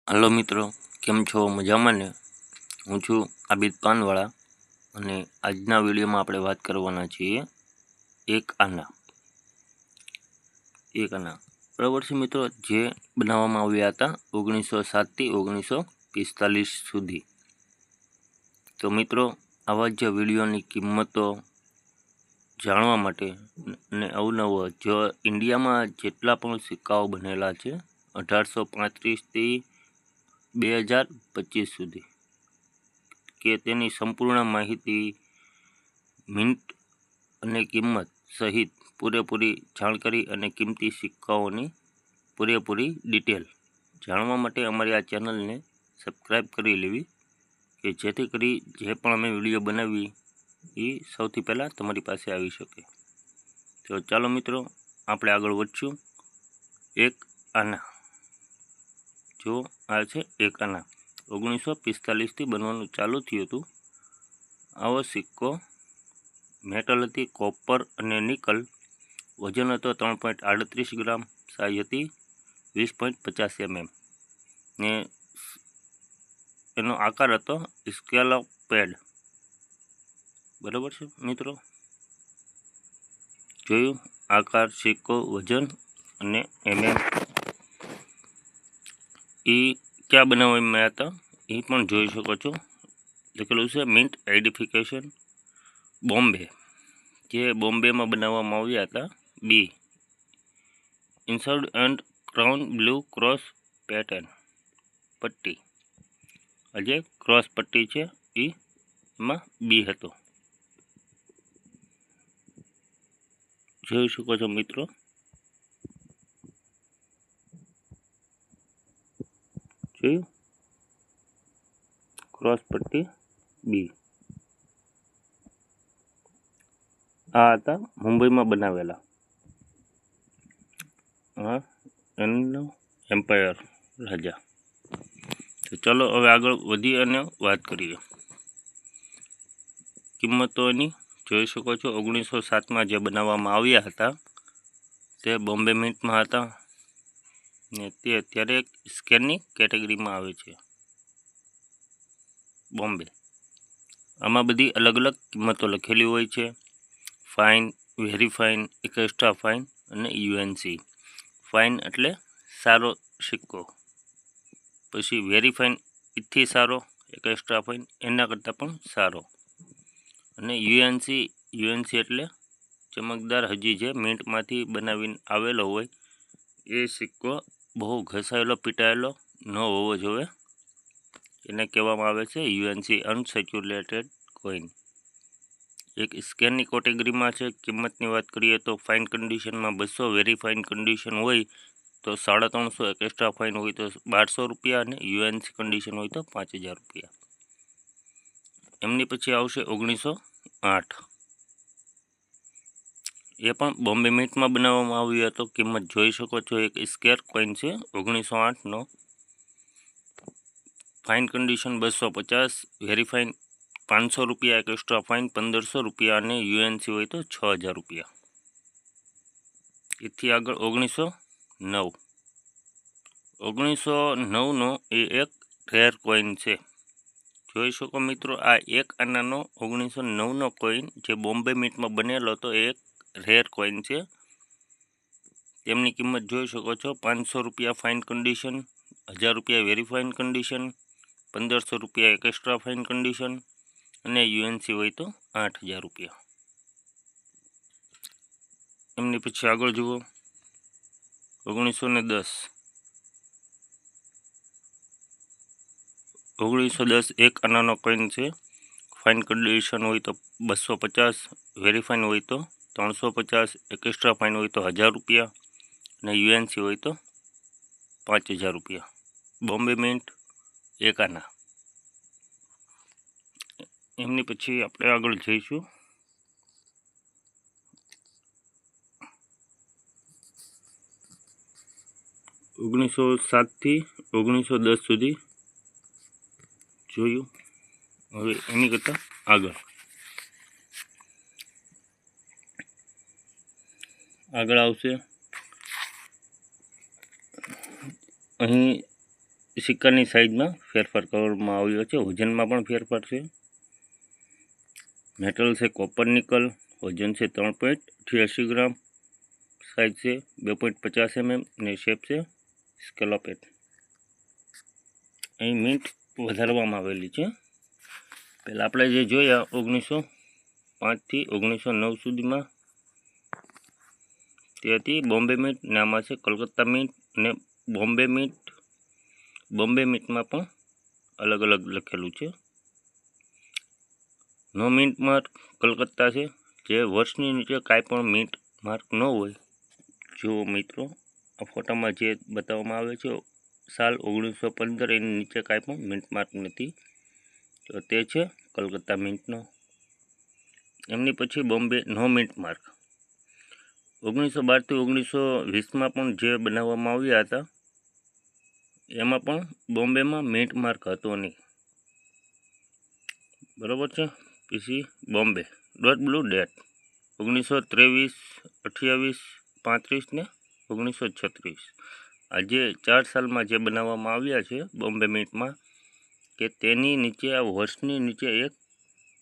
Hello મિત્રો, કેમ છો? મજામાં ને? હું છું આબિદ પાનવાળા અને આજના વિડીયોમાં આપણે વાત કરવાના છીએ એક આના બરાબર છે મિત્રો, જે બનાવવામાં આવ્યા હતા 1907થી 1945 સુધી. તો મિત્રો, આવા જ વિડીયોની કિંમતો જાણવા માટે અને અવનવો જો ઇન્ડિયામાં જેટલા પણ સિક્કાઓ બનેલા છે 1835થી 2025 સુધી કે તેની સંપૂર્ણ માહિતી, મિન્ટ અને કિંમત સહિત પૂરેપૂરી જાણકારી અને કિંમતી સિક્કાઓની પૂરેપૂરી ડિટેલ જાણવા માટે અમારી આ ચેનલને સબસ્ક્રાઈબ કરી લેવી, કે જેથી કરી જે પણ અમે વિડીયો બનાવી એ સૌથી પહેલાં તમારી પાસે આવી શકે. તો ચાલો મિત્રો, આપણે આગળ વધશું. એક આના, જો આ છે એક આના, 1945થી બનવાનું ચાલુ થયું હતું. આવો સિક્કો મેટલ હતી, કોપર અને નિકલ. વજન હતો 3.38 ગ્રામ. સાઇઝ હતી 20.50 mm ને એનો આકાર હતો સ્કેલોપ પેડ. બરાબર છે મિત્રો, જોયું આકાર, સિક્કો, વજન અને mm. એ ક્યાં બનાવવામાં આવ્યા હતા એ પણ જોઈ શકો છો. લખેલું છે મિન્ટ આઈડેન્ટિફિકેશન બોમ્બે, જે બોમ્બેમાં બનાવવામાં આવ્યા હતા. B inserted and crown blue cross pattern પટ્ટી, જે ક્રોસ પટ્ટી છે એમાં બી હતો. જોઈ શકો છો મિત્રો, જોયું ક્રોસ પટ્ટી બી. આ હતા મુંબઈમાં બનાવેલા. હા, એનો એમ્પાયર રાજા. તો ચલો હવે આગળ વધી અને વાત કરીએ કિંમતોની. જોઈ શકો છો 1907માં જે બનાવવામાં આવ્યા હતા તે બોમ્બે મિન્ટમાં હતા ને તે અત્યારે એક સ્કેનની કેટેગરીમાં આવે છે બોમ્બે. આમાં બધી અલગ અલગ કિંમતો લખેલી હોય છે. Fine, very fine, extra fine અને યુએનસી. ફાઇન એટલે સારો સિક્કો, પછી વેરી ફાઇન એથી સારો, એક્સ્ટ્રા ફાઇન એના કરતાં પણ સારો, અને યુએનસી એટલે ચમકદાર, હજી જે મિન્ટમાંથી બનાવીને આવેલો હોય એ સિક્કો બહુ ઘસાયેલો પીટાયેલો ન હોવો જોઈએ. એને કહેવામાં આવે છે યુએનસી, અનસર્ક્યુલેટેડ કોઈન. એક સ્કેનની કેટેગરીમાં છે. કિંમતની વાત કરીએ તો ફાઇન કન્ડિશનમાં 200, વેરી ફાઇન કન્ડિશન હોય તો 350, એક્સ્ટ્રા ફાઇન હોય તો 1200 રૂપિયા અને યુએનસી કન્ડિશન હોય તો 5000 રૂપિયા. એમની પછી આવશે 1908. એ પણ બોમ્બે મિન્ટમાં બનાવવામાં આવ્યો હતો. કિંમત જોઈ શકો છો, એક સ્કેર કોઈન છે 1908નો. ફાઇન કન્ડિશન 250, વેરી ફાઇન 500 રૂપિયા, એક્સ્ટ્રા ફાઇન 1500 રૂપિયા અને યુએનસી હોય તો 6000 રૂપિયા. એથી આગળ 1909. 1909નો એ એક રેર કોઈન છે. જોઈ શકો મિત્રો, આ એક આનાનો 1909નો કોઈન જે બોમ્બે મિન્ટમાં બનેલો હતો એ એક રેર કોઈન છે. તેમની કિંમત જોઈ શકો છો, 500 રૂપિયા ફાઇન કન્ડિશન, 1000 રૂપિયા વેરી ફાઇન કન્ડિશન, 1500 રૂપિયા એક્સ્ટ્રા ફાઇન કન્ડિશન અને યુએનસી હોય તો 8000 રૂપિયા. એમની પછી આગળ જુઓ 1910. 1910 એક આનાનો કોઈન છે. ફાઇન કન્ડિશન હોય તો 250, વેરી ફાઇન હોય તો 350, એક્સ્ટ્રા ફાઇન હોય તો 1000 રૂપિયા અને યુએનસી હોય તો 5000 રૂપિયા. બોમ્બે મિન્ટ એક આના. એમની પછી આપણે આગળ જઈશું 1907થી 1910 સુધી જોયું. હવે એની કરતાં આગળ આવશે અહીં સિક્કાની સાઇઝમાં ફેરફાર કરવામાં આવ્યો છે, વજનમાં પણ ફેરફાર છે. મેટલ છે કોપર નિકલ, વજન છે 3.88 ગ્રામ, સાઇઝ છે 2.50 mm અને શેપ છે સ્કેલોપેડ. અહીં મિન્ટ વધારવામાં આવેલી છે. પહેલાં આપણે જે જોયા 1905 થી 1909 સુધીમાં તે હતી બોમ્બે મિન્ટ, ને આમાં છે કલકત્તા મિન્ટ અને બોમ્બે મિન્ટ. બોમ્બે મિન્ટમાં પણ અલગ અલગ લખેલું છે. નો મિન્ટ માર્ક કલકત્તા છે. જે વર્ષની નીચે કાંઈ પણ મિન્ટ માર્ક ન હોય, જો મિત્રો આ ફોટામાં જે બતાવવામાં આવે છે સાલ 1915, એની નીચે કાંઈ પણ મિન્ટ માર્ક નથી, તો તે છે કલકત્તા મિન્ટનો. એમની પછી બોમ્બે નો મિન્ટ માર્ક 1912 થી 1920માં પણ જે બનાવવામાં આવ્યા હતા, એમાં પણ બોમ્બેમાં મિન્ટ માર્ક હતો નહીં, બરાબર છે. પછી બોમ્બે ડોટ બ્લુ ડેટ 1923, 28, 35 ને 1936. આજે 4 સાલમાં જે બનાવવામાં આવ્યા છે બોમ્બે મિન્ટમાં, કે તેની નીચે આ વર્ષની નીચે એક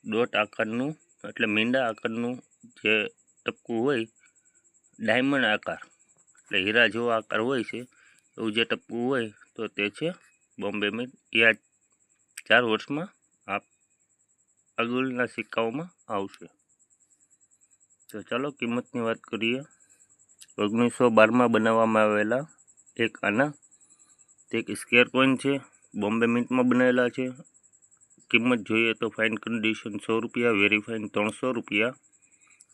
ડોટ આકારનું એટલે મીંડા આકારનું જે ટપકું હોય, ડાયમંડ આકાર એટલે હીરા જેવો આકાર હોય છે, એવું જે ટપકું હોય તો તે છે બોમ્બે મિન્ટ. એ આ 4 વર્ષમાં આ આગળના સિક્કાઓમાં આવશે. તો ચાલો કિંમતની વાત કરીએ. 1912માં બનાવવામાં આવેલા એક આના તે એક સ્કેર કોઈન છે, બોમ્બે મિન્ટમાં બનાવેલા છે. કિંમત જોઈએ તો ફાઇન કન્ડિશન 100 રૂપિયા, વેરીફાઇન 300 રૂપિયા,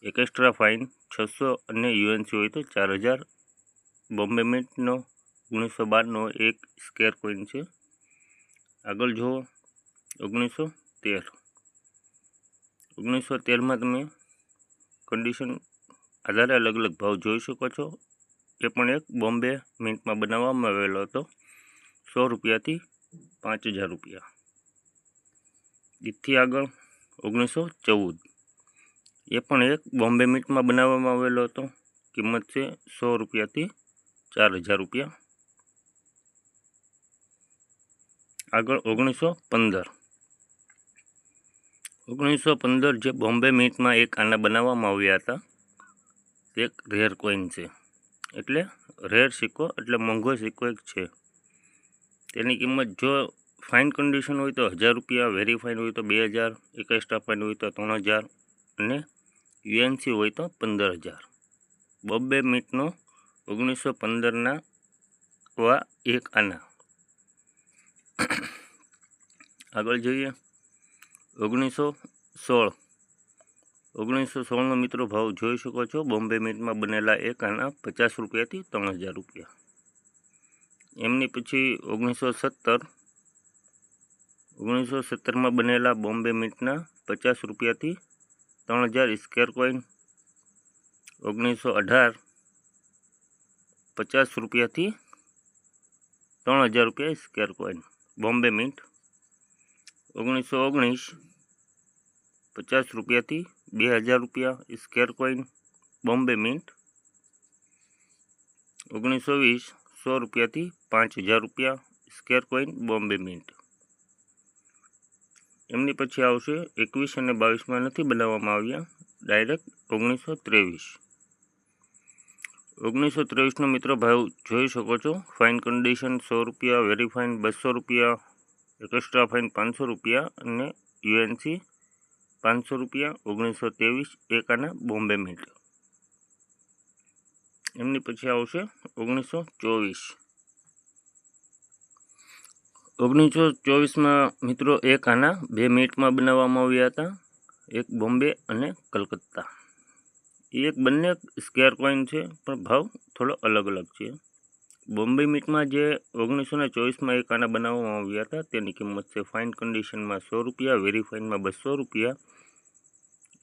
એક એક્સ્ટ્રા ફાઇન 600 અને યુએનસી હોય તો 4000. બોમ્બે મિન્ટનો 1912નો એક સ્કેર કોઈન છે. આગળ જુઓ 1913. 1913માં તમે કન્ડિશન આધારે અલગ અલગ ભાવ જોઈ શકો છો. એ પણ એક બોમ્બે મિન્ટમાં બનાવવામાં આવેલો હતો, 100 રૂપિયાથી 5000 રૂપિયા. એથી આગળ 1914, એ પણ એક બોમ્બે મિન્ટમાં બનાવવામાં આવેલો હતો, કિંમત છે 100 રૂપિયાથી 4000 રૂપિયા. આગળ 1915. 1915 જે બોમ્બે મિન્ટમાં એક આના બનાવવામાં આવ્યા હતા, એક રેર કોઈન છે, એટલે રેર સિક્કો એટલે મોંઘો સિક્કો એક છે. તેની કિંમત જો ફાઇન કન્ડિશન હોય તો 1000 રૂપિયા, વેરીફાઈન હોય તો 2000, એક એક્સ્ટ્રા ફાઇન હોય તો 3000 અને યુએનસી હોય તો 15000. બોમ્બે મિન્ટનો 1915ના વા એક આના. આગળ જોઈએ 1916. 1916નો મિત્રો ભાવ જોઈ શકો છો. બોમ્બે મિન્ટમાં બનેલા એક આના 50 રૂપિયાથી 3000 રૂપિયા. એમની પછી 1917. 1917માં બનેલા બોમ્બે મિન્ટના 50 રૂપિયાથી 3000 સ્કેર કોઈન. 1918 50 રૂપિયાથી 3000 રૂપિયા સ્કેર કોઈન બોમ્બે મિન્ટ. 1919 50 રૂપિયાથી 2000 રૂપિયા સ્કેર કોઈન બોમ્બે મિન્ટ. 1920 100 રૂપિયાથી 5000 રૂપિયા સ્કેર કોઈન બોમ્બે મિન્ટ. એમની પછી આવશે 21 અને 22માં નથી બનાવવામાં આવ્યા, ડાયરેક્ટ 1923. 1923નો મિત્રો ભાવ જોઈ શકો છો. ફાઇન કન્ડિશન 100 રૂપિયા, વેરીફાઇન 200 રૂપિયા, એક એક્સ્ટ્રા ફાઇન 500 રૂપિયા અને યુએનસી 500 રૂપિયા. 1923 એક આના બોમ્બે મિન્ટ. એમની પછી આવશે 1924. 1924માં મિત્રો એક આના 2 મિનિટમાં બનાવવામાં આવ્યા હતા, એક બોમ્બે અને કલકત્તા. એ એક બંને સ્કેર કોઈન છે, પણ ભાવ થોડો અલગ અલગ છે. બોમ્બે મિન્ટમાં જે 1924માં એક આના બનાવવામાં આવ્યા હતા, તેની કિંમત છે ફાઇન કન્ડિશનમાં 100 રૂપિયા, વેરીફાઇનમાં 200 રૂપિયા,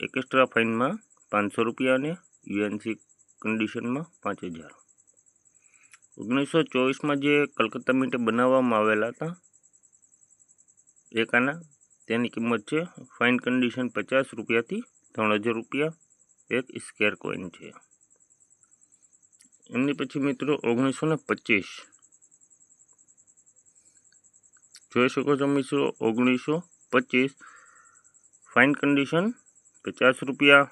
એક એક્સ્ટ્રા ફાઇનમાં 500 રૂપિયા અને યુએનસી કન્ડિશનમાં 5000. 1924માં જે કલકત્તા મિન્ટ બનાવવામાં આવેલા હતા એક આના, તેની કિંમત છે ફાઇન કન્ડિશન 50 રૂપિયાથી 3000 રૂપિયા, એક સ્કેર કોઈન છે. એમની પછી મિત્રો 1925. જોઈ શકો છો મિત્રો 1925. ફાઇન કન્ડિશન 50 રૂપિયા.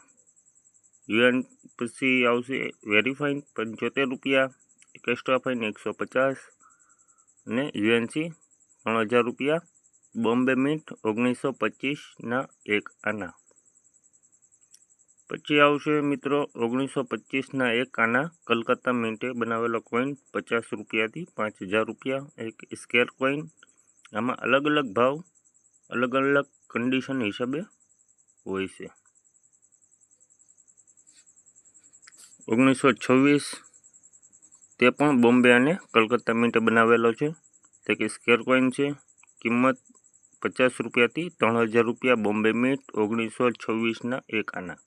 યુએન પછી આવશે વેરી ફાઇન 75 રૂપિયા. એક્સ્ટ્રા ફાઇન 150 અને યુએનસી 3000 રૂપિયા. બોમ્બે મિન્ટ 1925ના 1 આના. પછી આવશે મિત્રો 1925ના 1 આના કલકત્તા મિન્ટે બનાવેલો કોઈન 50 રૂપિયાથી 5000 રૂપિયા. એક સ્કેર કોઈન. આમાં અલગ અલગ ભાવ અલગ અલગ કન્ડિશન હિસાબે હોય છે. 1926 તે પણ બોમ્બે અને કલકત્તા મિન્ટે બનાવેલો છે. તે કે સ્કેર કોઈન છે. કિંમત 50 રૂપિયાથી 3000 રૂપિયા. બોમ્બે મિન્ટ 1926ના 1 આના.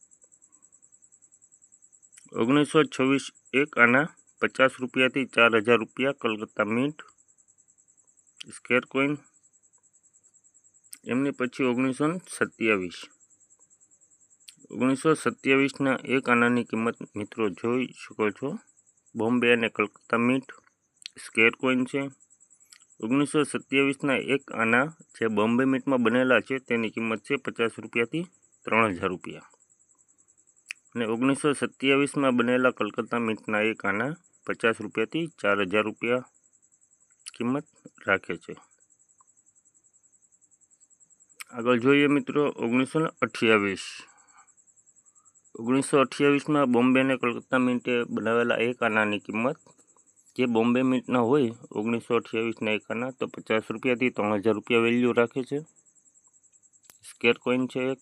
1926 1 આના 50 રૂપિયાથી 4000 રૂપિયા. Calcutta mint square coin. એમની પછી 1927. 1927ના 1 આનાની કિંમત મિત્રો જોઈ શકો છો. બોમ્બે અને કલકત્તા મિન્ટ સ્કેર કોઈન છે. 1927ના 1 આના જે બોમ્બે મિન્ટમાં બનેલા છે તેની કિંમત છે 50 રૂપિયાથી 3000 રૂપિયા. અને 1927માં બનેલા કલકત્તા મિન્ટના 1 આના 50 રૂપિયાથી 4000 રૂપિયા કિંમત રાખે છે. આગળ જોઈએ મિત્રો 1928. 1928માં બોમ્બે અને કલકત્તા મિન્ટે બનાવેલા 1 આનાની કિંમત જે બોમ્બે મિન્ટના હોય 1928ના 1 આના તો 50 રૂપિયાથી 3000 રૂપિયા વેલ્યુ રાખે છે. સ્કેર કોઈન છે એક.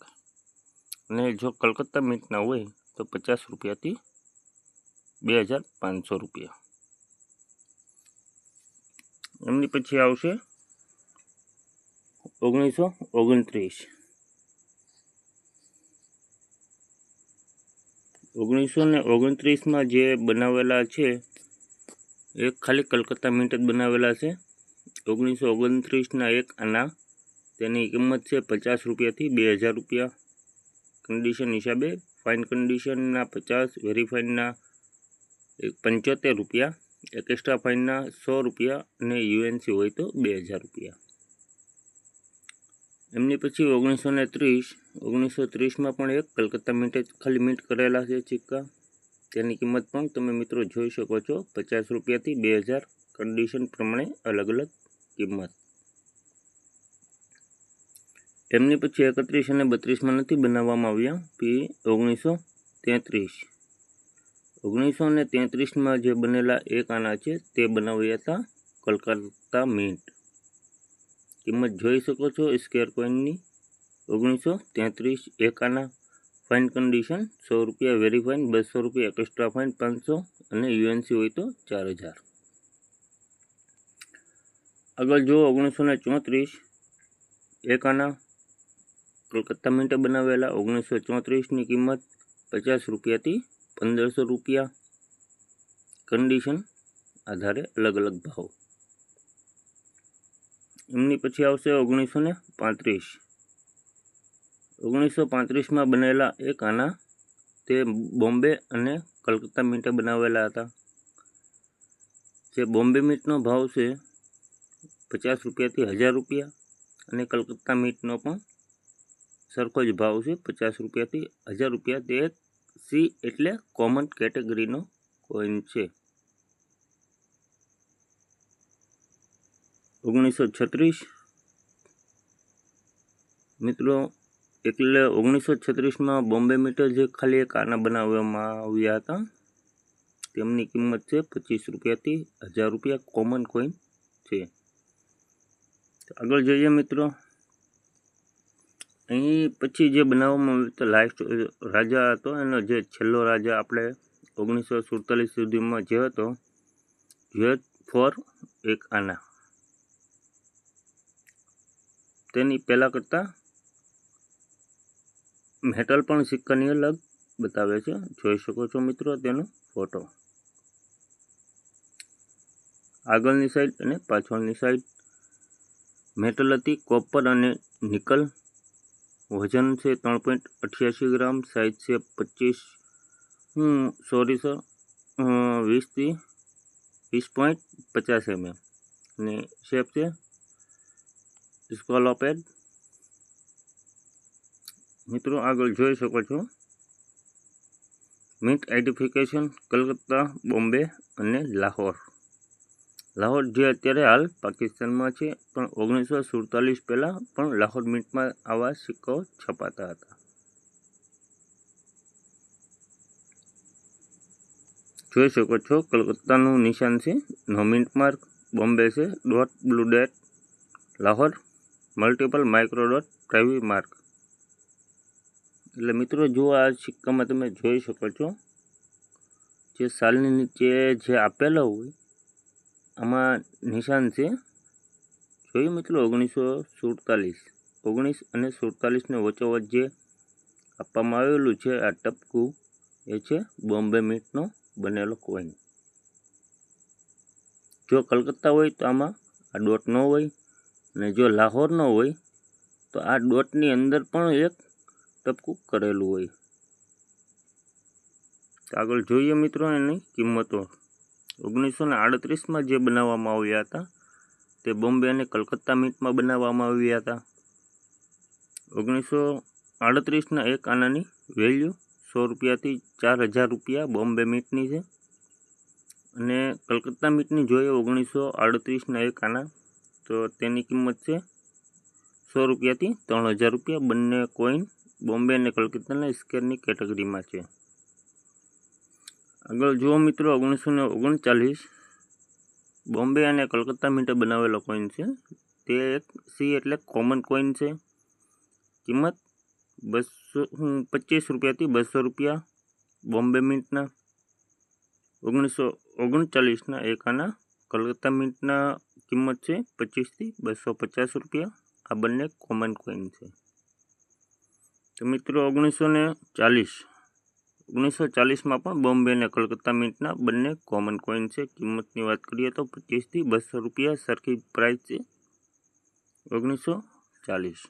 અને જો કલકત્તા મિન્ટના હોય તો 50 રૂપિયાથી 2500 રૂપિયા. એમની પછી આવશે 1929. 1929માં જે બનાવેલા છે એ ખાલી કલકત્તા મિન્ટ જ બનાવેલા છે. 1929ના 1 આના તેની કિંમત છે 50 રૂપિયાથી 2000 રૂપિયા. કન્ડિશન હિસાબે ફાઇન કન્ડિશનના 50, વેરી ફાઇનના 75 રૂપિયા. એક્સ્ટ્રા ફાઇનના 100 રૂપિયા અને યુએનસી હોય તો 2000 રૂપિયા. એમની પછી 1930. 1930માં પણ એક કલકત્તા મિન્ટે ખાલી મિન્ટ કરેલા છે સિક્કા. તેની કિંમત પણ તમે મિત્રો જોઈ શકો છો 50 રૂપિયાથી 2000. કન્ડિશન પ્રમાણે અલગ અલગ કિંમત. એમની પછી 31 અને 32માં નથી બનાવવામાં આવ્યા. પછી 1933. 1933માં જે બનેલા 1 આના છે તે બનાવ્યા હતા કલકત્તા મિન્ટ. કિંમત જોઈ શકો છો સ્કેર કોઈનની. 1933 1 આના. ફાઇન કન્ડિશન 100 રૂપિયા. વેરી ફાઇન 200 રૂપિયા. એક્સ્ટ્રા ફાઇન 500 અને યુએનસી હોય તો 4000. આગળ જો 1934 1 આના કલકત્તા મિન્ટે બનાવેલા. 1934ની કિંમત 50 રૂપિયાથી 1500 રૂપિયા. કન્ડિશન આધારે અલગ અલગ ભાવ. એમની પછી આવશે 1935. 1935માં બનેલા 1 આના તે બોમ્બે અને કલકત્તા મિન્ટે બનાવેલા હતા. જે બોમ્બે મિન્ટનો ભાવ છે 50 રૂપિયાથી 1000 રૂપિયા અને કલકત્તા મિન્ટનો પણ સરખો જ ભાવ છે 50 રૂપિયાથી 1000 રૂપિયા. તે સી એટલે કોમન કેટેગરીનો કોઈન છે. 1936 મિત્રો એટલે 1936માં બોમ્બે મિન્ટે જે ખાલી 1 આના બનાવવામાં આવ્યા હતા તેમની કિંમત છે 25 રૂપિયાથી 1000 રૂપિયા. કોમન કોઈન છે. આગળ જોઈએ મિત્રો. અહીં પછી જે બનાવવામાં આવ્યું તો લાસ્ટ રાજા હતો એનો જે છેલ્લો રાજા આપણે 1947 સુધીમાં જે હતો ફોર 1 આના તેની પહેલાં કરતાં મેટલ પણ સિક્કાની અલગ બતાવે છે. જોઈ શકો છો મિત્રો તેનો ફોટો. આગળની સાઈડ અને પાછળની સાઈડ મેટલ હતી કોપર અને નિકલ. વજન છે 3.88 ગ્રામ. સાઇઝ છે 20થી 20.50 mm. અને શેપ છે સ્કોલોપેડ। મિત્રો આગળ જોઈ શકો છો મિન્ટ આઇડેન્ટિફિકેશન કલકત્તા, બોમ્બે અને લાહોર। લાહોર જે અત્યારે હાલ પાકિસ્તાનમાં છે, પણ 1947 પહેલાં પણ લાહોર મિન્ટમાં આવા સિક્કાઓ છપાતા હતા। જોઈ શકો છો કલકત્તાનું નિશાન છે નો મિન્ટ માર્ક, બોમ્બે છે dot blue date, Lahore multiple micro dot privy mark. એટલે મિત્રો જો આ સિક્કામાં તમે જોઈ શકો છો જે સાલની નીચે જે આપેલા હોય આમાં નિશાન છે। જોયું મિત્રો 1947, 19 અને 47ને વચ્ચોવચ્ચ જે આપવામાં આવેલું છે આ ટપકું એ છે બોમ્બે મિન્ટનો બનેલો કોઈન। જો કલકત્તા હોય તો આમાં આ ડોટ ન હોય, અને જો લાહોર ન હોય તો આ ડોટની અંદર પણ એક ટપકું કરેલું હોય। આગળ જોઈએ મિત્રો એની કિંમતો। 1938માં જે બનાવવામાં આવ્યા હતા તે બોમ્બે અને કલકત્તા મિન્ટમાં બનાવવામાં આવ્યા હતા। 1938ના એક આનાની વેલ્યુ 100 રૂપિયાથી 4000 રૂપિયા બોમ્બે મિન્ટની છે, અને કલકત્તા મિન્ટની જોઈએ 1938ના એક આના તો તેની કિંમત છે 100 રૂપિયાથી 3000 રૂપિયા। બંને કોઈન બોમ્બે અને કલકત્તાના સ્કેલની કેટેગરીમાં છે। આગળ જુઓ મિત્રો 1939 બોમ્બે અને કલકત્તા મિન્ટે બનાવેલો કોઈન છે, તે એક સી એટલે કોમન કોઈન છે। કિંમત 25 રૂપિયાથી 200 રૂપિયા બોમ્બે મિન્ટના। 1939ના એક આના કલકત્તા મિન્ટના કિંમત છે 25થી 250 રૂપિયા। આ બંને કોમન કોઈન છે। તો મિત્રો 1940માં પણ બોમ્બે અને કલકત્તા મિન્ટના બંને કોમન કોઈન છે। કિંમતની વાત કરીએ તો 25થી 200 રૂપિયા સરખી પ્રાઇસ છે 1940।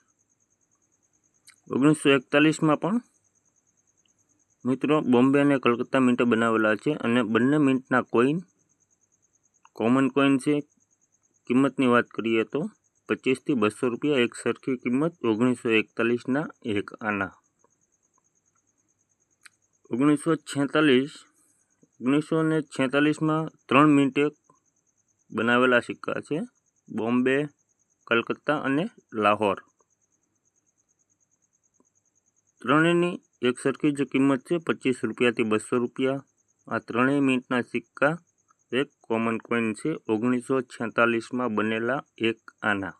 1941માં પણ મિત્રો બોમ્બે અને કલકત્તા મિન્ટે બનાવેલા છે, અને બંને મિન્ટના કોઈન કોમન કોઈન છે। કિંમતની વાત કરીએ તો 25થી 200 રૂપિયા એક સરખી કિંમત 1941ના એક આના। 1946માં 3 મિન્ટે બનાવેલા સિક્કા છે બોમ્બે, કલકત્તા અને લાહોર। ત્રણેયની એક સરખી જ કિંમત છે 25 રૂપિયાથી 200 રૂપિયા। આ ત્રણેય મિન્ટના સિક્કા એક કોમન કોઈન છે 1946માં બનેલા એક આના।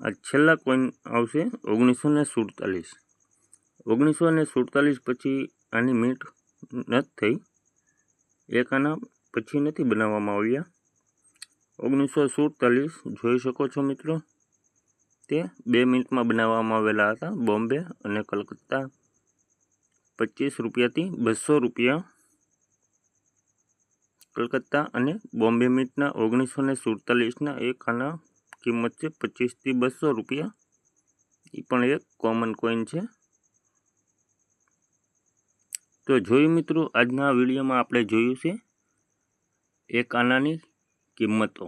આ છેલ્લા કોઈન આવશે 1947। 1947 પછી આની મિન્ટ નથી થઈ, એક આના પછી નથી બનાવવામાં આવ્યા। 1947 જોઈ શકો છો મિત્રો તે 2 મિન્ટમાં બનાવવામાં આવેલા હતા બોમ્બે અને કલકત્તા। 25 રૂપિયાથી 200 રૂપિયા કલકત્તા અને બોમ્બે મિન્ટના 1947ના એક આના કિંમત છે 25થી 200 રૂપિયા। એ પણ એક કોમન કોઈન છે। તો જોયું મિત્રો આજના વિડીયોમાં આપણે જોયું છે એક આનાની કિંમતો।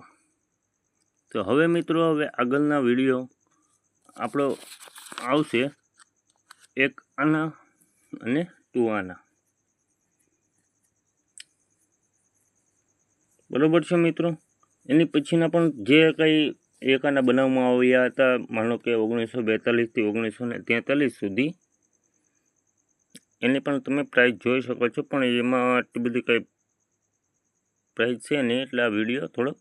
તો હવે મિત્રો આગળના વિડીયો આપણો આવશે એક આના અને 2 આના। બરોબર છે મિત્રો। એની પછીના પણ જે કંઈ એક આના બનાવવામાં આવ્યા હતા, માનો કે 1942થી 1943 સુધી, એની પણ તમે પ્રાઇસ જોઈ શકો છો, પણ એમાં આટલી બધી કંઈ પ્રાઇસ છે નહીં, એટલે આ વિડીયો થોડો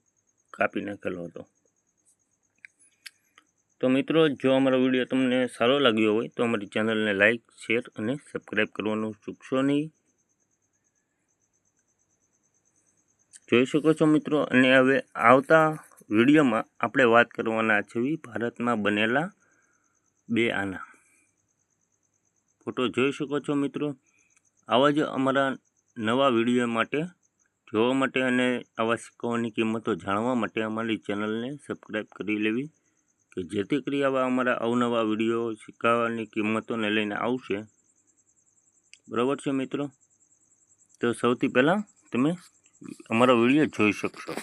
કાપી નાખેલો હતો। તો મિત્રો જો અમારો વિડીયો તમને સારો લાગ્યો હોય તો અમારી ચેનલને લાઇક, શેર અને સબસ્ક્રાઈબ કરવાનું ચૂકશો નહીં। જોઈ શકો છો મિત્રો, અને હવે આવતા વિડીયોમાં આપણે વાત કરવાના છે ભારતમાં બનેલા 2 આના। ફોટો જોઈ શકો છો મિત્રો। આવા જ અમારા નવા વિડીયો માટે જોવા માટે અને આવા સિક્કાઓની કિંમતો જાણવા માટે અમારી ચેનલને સબસ્ક્રાઈબ કરી લેવી, કે જેથી કરી આવા અમારા અવનવા વિડીયો સિક્કાની કિંમતોને લઈને આવશે। બરાબર છે મિત્રો। તો સૌથી પહેલાં તમે અમારો વિડીયો જોઈ શકશો।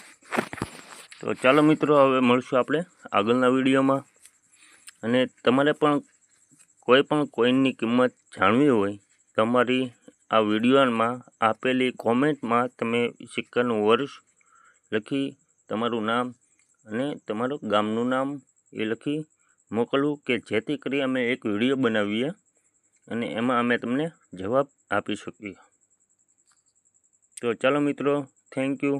તો તો ચાલો મિત્રો, હવે મળશું આપણે આગળના વિડીયોમાં. અને તમારે પણ કોઈ પણ કોઈનની કિંમત જાણવી હોય, તમારી આ વિડીયોમાં આપેલી કોમેન્ટમાં તમે સિક્કાનું વર્ષ લખી તમારું નામ અને તમારું ગામનું નામ એ લખી મોકલવું, કે જેથી કરી અમે એક વિડીયો બનાવીએ અને એમાં અમે તમને જવાબ આપી શકીએ. તો ચાલો મિત્રો, થેન્ક યુ.